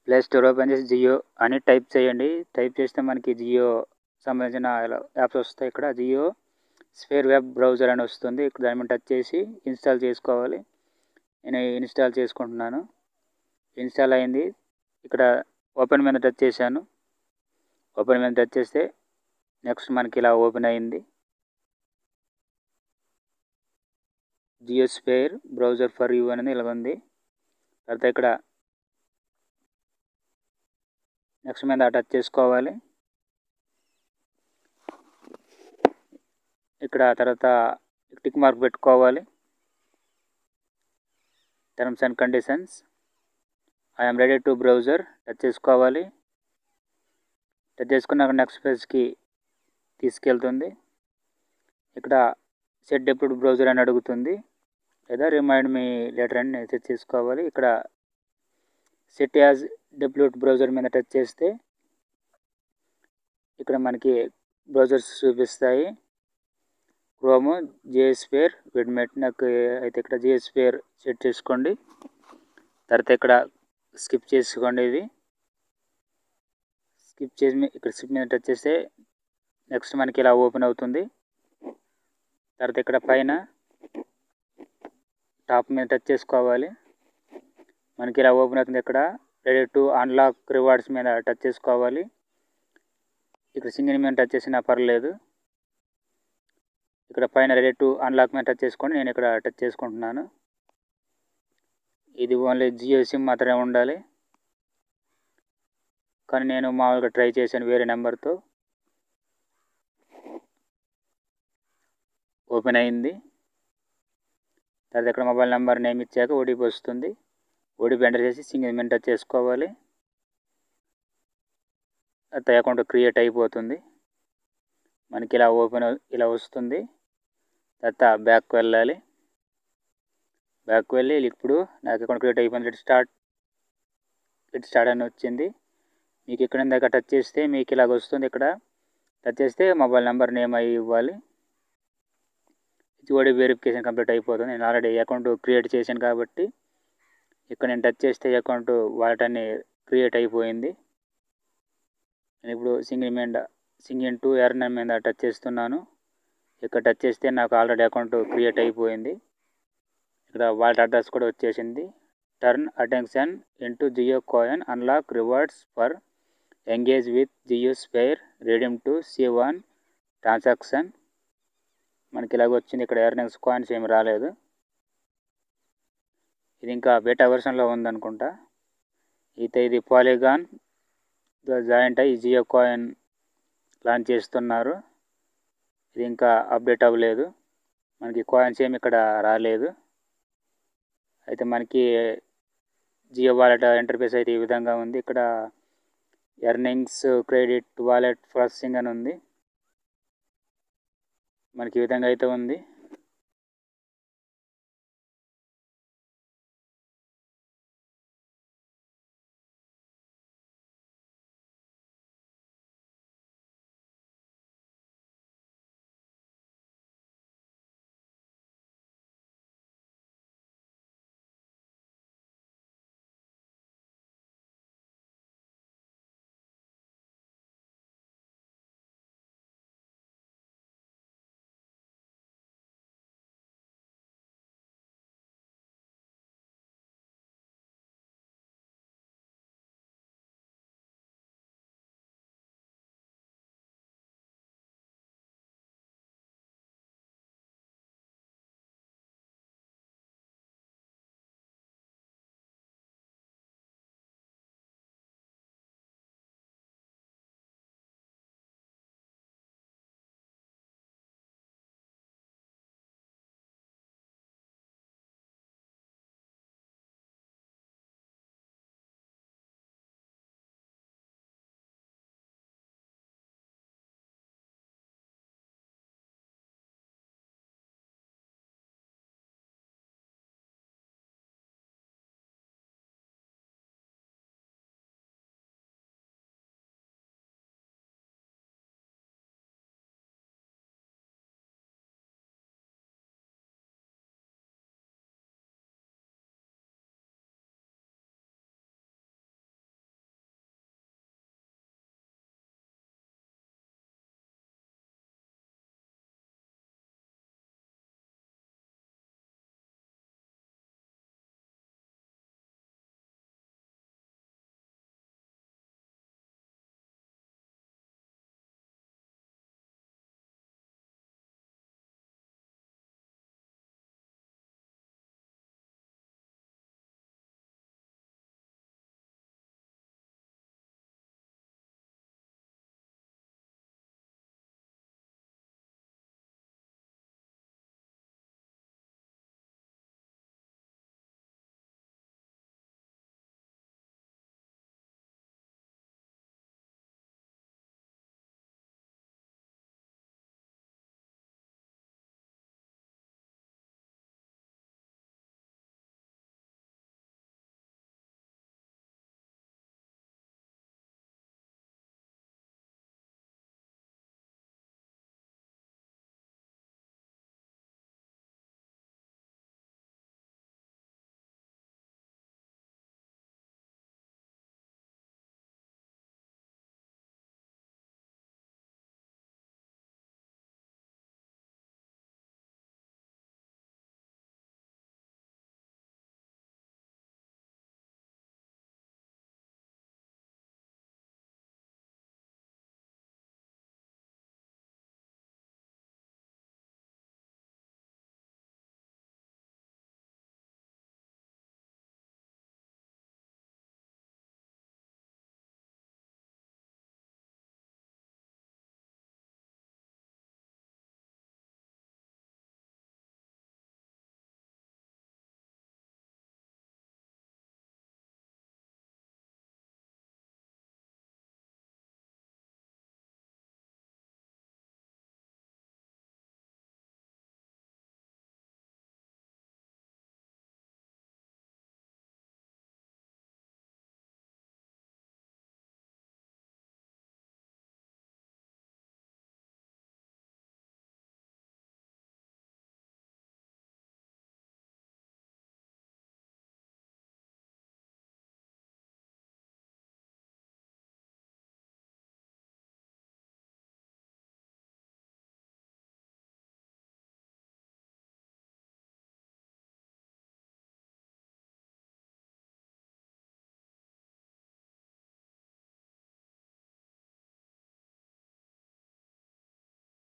Play store open చేసి జియో అని type చేయండి. టైప్ చేస్తే మనకి జియో సంబంధించిన యాప్స్ వస్తాయి. ఇక్కడ జియో స్ఫియర్ వెబ్ బ్రౌజర్ అని వస్తుంది. ఇక్కడ దాని మీద టచ్ చేసి ఇన్స్టాల్ చేసుకోవాలి. నేను ఇన్స్టాల్ చేసుకుంటున్నాను. ఇన్స్టాల్ అయింది. ఇక్కడ ఓపెన్ మీద టచ్ చేశాను. ఓపెన్ మీద టచ్ చేస్తే నెక్స్ట్ మనకి ఇలా ఓపెన్ అయింది. Jio sphere browser for you అనేది ఇలా ఉంది. తర్వాత ఇక్కడ నెక్స్ట్ మీద టచ్ చేసుకోవాలి. ఇక్కడ తర్వాత టిక్ మార్క్ పెట్టుకోవాలి. Terms and conditions I'm ready to browser touch చేసుకోవాలి. టచ్ చేసుకున్నాక నెక్స్ట్ పేజ్కి తీసుకెళ్తుంది. ఇక్కడ సెట్ డెప్యూట్ బ్రౌజర్ అని అడుగుతుంది, లేదా రిమైండ్ మీ లెటర్ అని సెట్ చేసుకోవాలి. ఇక్కడ సెట్ యాజ్ డెప్యూట్ బ్రౌజర్ మీద టచ్ చేస్తే ఇక్కడ మనకి బ్రౌజర్స్ చూపిస్తాయి. క్రోమ్, జియోస్ఫియర్, విడ్మెట్. నాకు అయితే ఇక్కడ జియోస్ఫియర్ సెట్ చేసుకోండి. తర్వాత ఇక్కడ స్కిప్ చేసుకోండి. ఇది స్కిప్ చేసి ఇక్కడ స్కిప్ మీద టచ్ చేస్తే నెక్స్ట్ మనకి ఇలా ఓపెన్ అవుతుంది. తర్వాత ఇక్కడ పైన టాప్ మీద టచ్ చేసుకోవాలి. మనకి ఇలా ఓపెన్ అవుతుంది. ఇక్కడ రెడీ టు అన్లాక్ రివార్డ్స్ మీద టచ్ చేసుకోవాలి. ఇక్కడ సింగిల్ మీద టచ్ చేసినా పర్లేదు. ఇక్కడ పైన రెడీ టు అన్లాక్ మీద టచ్ చేసుకోండి. నేను ఇక్కడ టచ్ చేసుకుంటున్నాను. ఇది ఓన్లీ జియో సిమ్ మాత్రమే ఉండాలి, కానీ నేను మామూలుగా ట్రై చేశాను వేరే నెంబర్తో. ఓపెన్ అయింది. తర్వాత ఇక్కడ మొబైల్ నెంబర్ నేమ్ ఇచ్చాక ఓటీపీ వస్తుంది. ఓటీపీ ఎంటర్ చేసి సింగిల్ మీద టచ్ చేసుకోవాలి. తర్వాత అకౌంట్ క్రియేట్ అయిపోతుంది. మనకి ఇలా వస్తుంది. తర్వాత బ్యాక్ వెళ్ళాలి. బ్యాక్ వెళ్ళి ఇప్పుడు నాకు అకౌంట్ క్రియేట్ అయిపోయింది. లెట్ స్టార్ట్ అని వచ్చింది. మీకు ఇక్కడ దాకా టచ్ చేస్తే మీకు ఇలాగ వస్తుంది. ఇక్కడ టచ్ చేస్తే మొబైల్ నెంబర్ నేమ్ అయి ఇవ్వాలి. ఓటీపీ వెరిఫికేషన్ కంప్లీట్ అయిపోతుంది. నేను ఆల్రెడీ అకౌంట్ క్రియేట్ చేశాను కాబట్టి ఇక్కడ నేను టచ్ చేస్తే అకౌంట్ వాటన్ని క్రియేట్ అయిపోయింది. నేను ఇప్పుడు సింగిల్ టు ఎర్న్ మీద టచ్ చేస్తున్నాను. ఇక్కడ టచ్ చేస్తే నాకు ఆల్రెడీ అకౌంట్ క్రియేట్ అయిపోయింది. ఇక్కడ వాలెట్ అడ్రస్ కూడా వచ్చేసింది. Turn attention into Jio coin unlock rewards for engage with Jio sphere redeem to C1 transaction. మనకి ఇలాగ వచ్చింది. ఇక్కడ ఎర్నింగ్స్ కాయిన్స్ ఏమి రాలేదు. ఇది ఇంకా బీటా వెర్షన్లో ఉందనుకుంటా. ఇది పాలిగాన్ జాయింట్ అయ్యి జియో కాయిన్ లాంచ్ చేస్తున్నారు. ఇది ఇంకా అప్డేట్ అవ్వలేదు. మనకి కాయిన్స్ ఏమి ఇక్కడ రాలేదు. అయితే మనకి జియో వాలెట్ ఇంటర్ఫేస్ అయితే ఈ విధంగా ఉంది. ఇక్కడ ఎర్నింగ్స్, క్రెడిట్, వాలెట్ ప్రాసెసింగ్ అని ఉంది. మనకి ఈ విధంగా అయితే ఉంది.